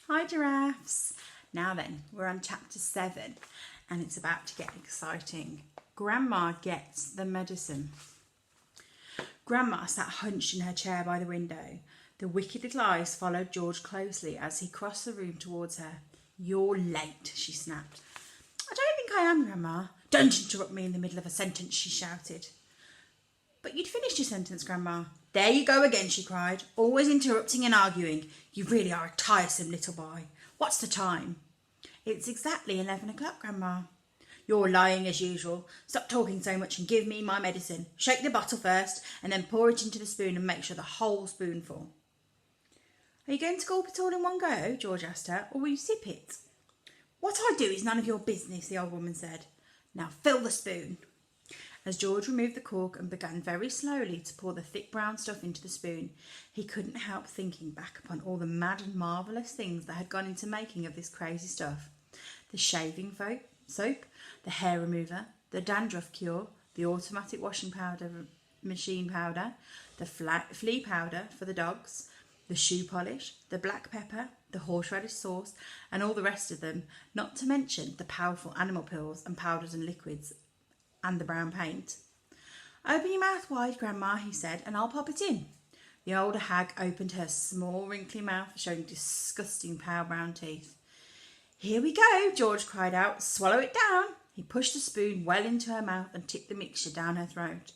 Hi giraffes! Now then, we're on chapter 7 and it's about to get exciting. Grandma gets the medicine. Grandma sat hunched in her chair by the window. The wicked little eyes followed George closely as he crossed the room towards her. You're late, she snapped. I don't think I am, Grandma. Don't interrupt me in the middle of a sentence, she shouted. But you'd finished your sentence, Grandma. There you go again, she cried, always interrupting and arguing. You really are a tiresome little boy. What's the time? It's exactly 11 o'clock, Grandma. You're lying as usual. Stop talking so much and give me my medicine. Shake the bottle first and then pour it into the spoon and make sure the whole spoonful. Are you going to gulp it all in one go? George asked her, or will you sip it? What I do is none of your business, the old woman said. Now fill the spoon. As George removed the cork and began very slowly to pour the thick brown stuff into the spoon, he couldn't help thinking back upon all the mad and marvellous things that had gone into making of this crazy stuff. The shaving soap, the hair remover, the dandruff cure, the automatic washing powder machine powder, the flea powder for the dogs, the shoe polish, the black pepper, the horseradish sauce, and all the rest of them, not to mention the powerful animal pills and powders and liquids, and the brown paint. Open your mouth wide, Grandma, he said, and I'll pop it in. The older hag opened her small wrinkly mouth, showing disgusting pale brown teeth. Here we go, George cried out. Swallow it down. He pushed the spoon well into her mouth and tipped the mixture down her throat.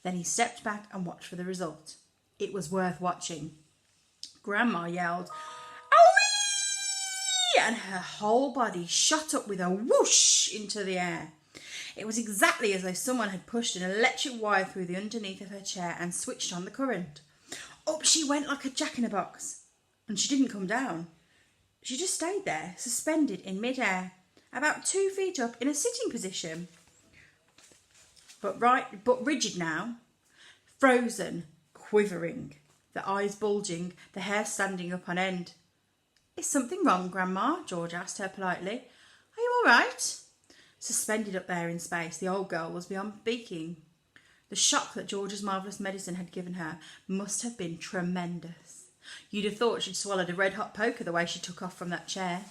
Then he stepped back and watched for the result. It was worth watching. Grandma yelled, "Owie!" and her whole body shot up with a whoosh into the air. It was exactly as though someone had pushed an electric wire through the underneath of her chair and switched on the current. Up she went like a jack-in-a-box. And she didn't come down. She just stayed there, suspended in mid-air, about 2 feet up in a sitting position. But rigid now, frozen, quivering, the eyes bulging, the hair standing up on end. Is something wrong, Grandma? George asked her politely. Are you all right? Suspended up there in space, the old girl was beyond speaking. The shock that George's marvellous medicine had given her must have been tremendous. You'd have thought she'd swallowed a red-hot poker the way she took off from that chair.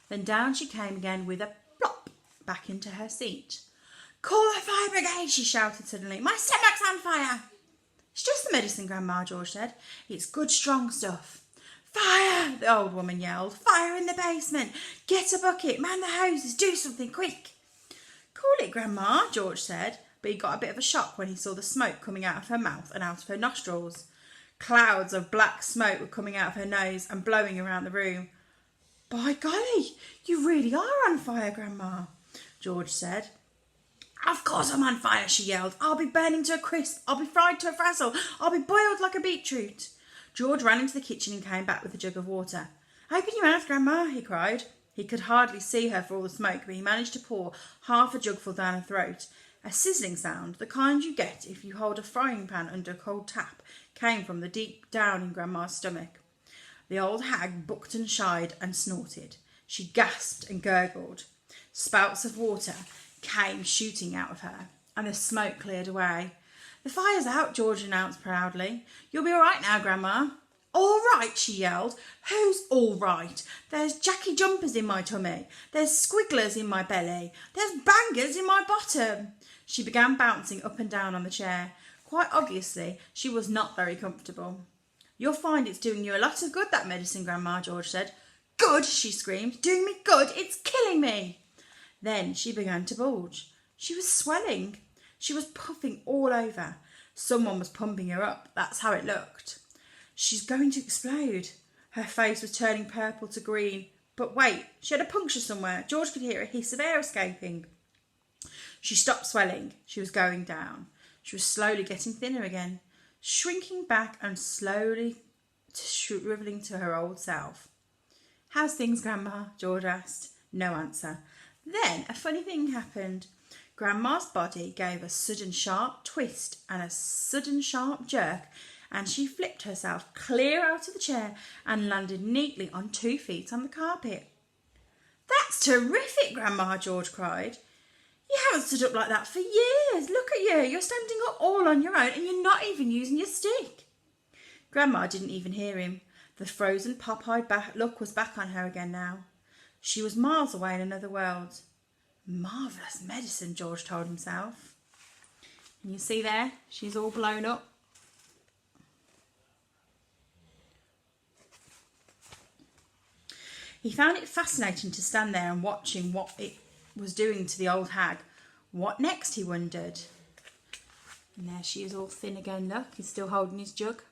Then down she came again with a plop back into her seat. Call the fire brigade, she shouted suddenly. My stomach's on fire. It's just the medicine, Grandma, George said. It's good, strong stuff. Fire, the old woman yelled. Fire in the basement. Get a bucket, man the hoses, do something quick. Cool it, Grandma, George said, but he got a bit of a shock when he saw the smoke coming out of her mouth and out of her nostrils. Clouds of black smoke were coming out of her nose and blowing around the room. By golly, you really are on fire, Grandma, George said. Of course I'm on fire, she yelled. I'll be burning to a crisp. I'll be fried to a frazzle. I'll be boiled like a beetroot. George ran into the kitchen and came back with a jug of water. Open your mouth, Grandma, he cried. He could hardly see her for all the smoke, but he managed to pour half a jugful down her throat. A sizzling sound, the kind you get if you hold a frying pan under a cold tap, came from the deep down in Grandma's stomach. The old hag bucked and shied and snorted. She gasped and gurgled. Spouts of water came shooting out of her, and the smoke cleared away. The fire's out, George announced proudly. You'll be all right now, Grandma. All right, she yelled. Who's all right? There's Jackie jumpers in my tummy. There's squigglers in my belly. There's bangers in my bottom. She began bouncing up and down on the chair. Quite obviously, she was not very comfortable. You'll find it's doing you a lot of good, that medicine, Grandma, George said. Good, she screamed. Doing me good? It's killing me. Then she began to bulge. She was swelling. She was puffing all over. Someone was pumping her up. That's how it looked. She's going to explode. Her face was turning purple to green. But wait, she had a puncture somewhere. George could hear a hiss of air escaping. She stopped swelling. She was going down. She was slowly getting thinner again, shrinking back and slowly shriveling to her old self. How's things, Grandma? George asked. No answer. Then a funny thing happened. Grandma's body gave a sudden sharp twist and a sudden sharp jerk, and she flipped herself clear out of the chair and landed neatly on 2 feet on the carpet. That's terrific, Grandma, George cried. You haven't stood up like that for years. Look at you. You're standing up all on your own and you're not even using your stick. Grandma didn't even hear him. The frozen, pop-eyed look was back on her again now. She was miles away in another world. Marvellous medicine, George told himself. And you see there, she's all blown up. He found it fascinating to stand there and watching what it was doing to the old hag. What next, he wondered. And there she is, all thin again, look. He's still holding his jug.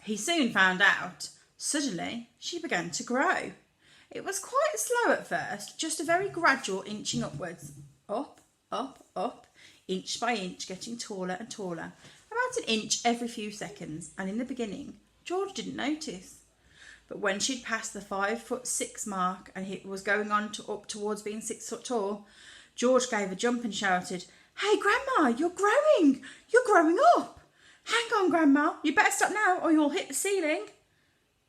He soon found out. Suddenly, she began to grow. It was quite slow at first, just a very gradual inching upwards. Up, up, up, inch by inch, getting taller and taller. About an inch every few seconds. And in the beginning, George didn't notice. But when she'd passed the 5'6" mark and it was going on up towards being 6 foot tall, George gave a jump and shouted, "Hey, Grandma, you're growing! You're growing up! Hang on, Grandma, you better stop now or you'll hit the ceiling."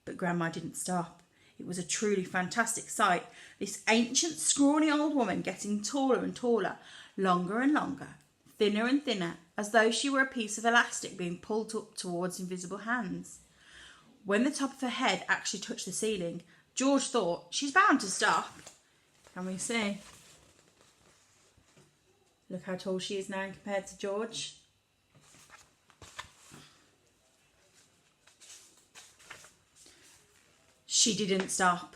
But Grandma didn't stop. It was a truly fantastic sight, this ancient, scrawny old woman getting taller and taller, longer and longer, thinner and thinner, as though she were a piece of elastic being pulled up towards invisible hands. When the top of her head actually touched the ceiling, George thought, she's bound to stop. Can we see? Look how tall she is now compared to George. She didn't stop.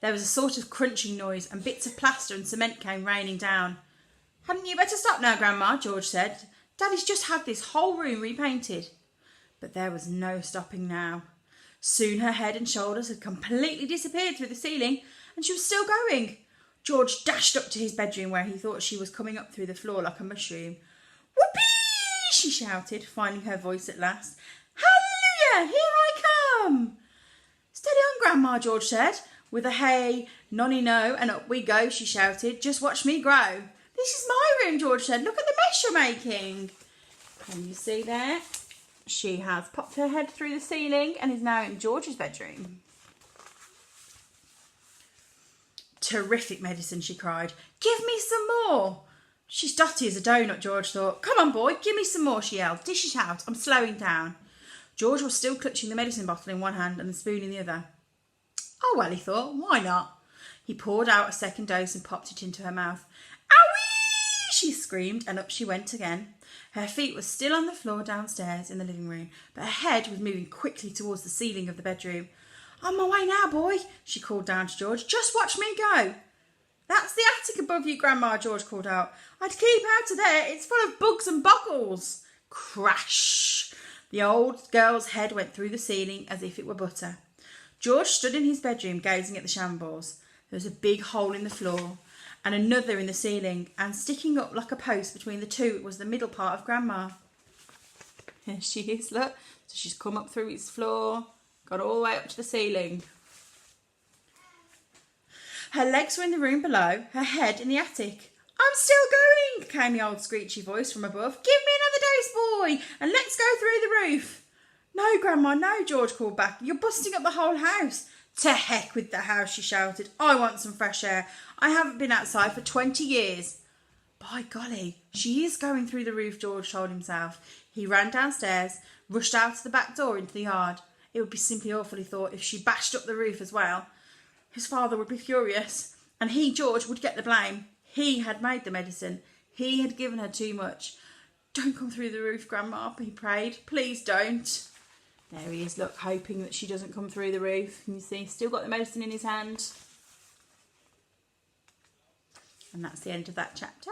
There was a sort of crunching noise and bits of plaster and cement came raining down. "Hadn't you better stop now, Grandma?" George said. "Daddy's just had this whole room repainted." But there was no stopping now. Soon her head and shoulders had completely disappeared through the ceiling and she was still going. George dashed up to his bedroom where he thought she was coming up through the floor like a mushroom. "Whoopee!" she shouted, finding her voice at last. "Hallelujah! Here I come!" "Steady on, Grandma," George said. With a hey, nonny no, and up we go, she shouted. "Just watch me grow." "This is my room," George said. "Look at the mess you're making." Can you see there? She has popped her head through the ceiling and is now in George's bedroom. "Terrific medicine," she cried. "Give me some more." "She's dotty as a donut," George thought. "Come on, boy, give me some more," she yelled. "Dish it out, I'm slowing down." George was still clutching the medicine bottle in one hand and the spoon in the other. Oh, well, he thought, why not? He poured out a second dose and popped it into her mouth. "Owie!" she screamed, and up she went again. Her feet were still on the floor downstairs in the living room, but her head was moving quickly towards the ceiling of the bedroom. "On my way now, boy," she called down to George. "Just watch me go." "That's the attic above you, Grandma," George called out. "I'd keep out of there. It's full of bugs and boggles." Crash! The old girl's head went through the ceiling as if it were butter. George stood in his bedroom gazing at the shambles. There was a big hole in the floor and another in the ceiling, and sticking up like a post between the two was the middle part of Grandma. Here she is, look. So she's come up through his floor, got all the way up to the ceiling. Her legs were in the room below, her head in the attic. "I'm still going," came the old screechy voice from above. "Give me another dose, boy, and let's go through the roof." "No, Grandma, no," George called back. "You're busting up the whole house." "To heck with the house," she shouted. "I want some fresh air. I haven't been outside for 20 years. By golly, she is going through the roof, George told himself. He ran downstairs, rushed out of the back door into the yard. It would be simply awful, he thought, if she bashed up the roof as well. His father would be furious, and he, George, would get the blame. He had made the medicine. He had given her too much. "Don't come through the roof, Grandma," he prayed. "Please don't." There he is, look, hoping that she doesn't come through the roof. Can you see? Still got the medicine in his hand. And that's the end of that chapter.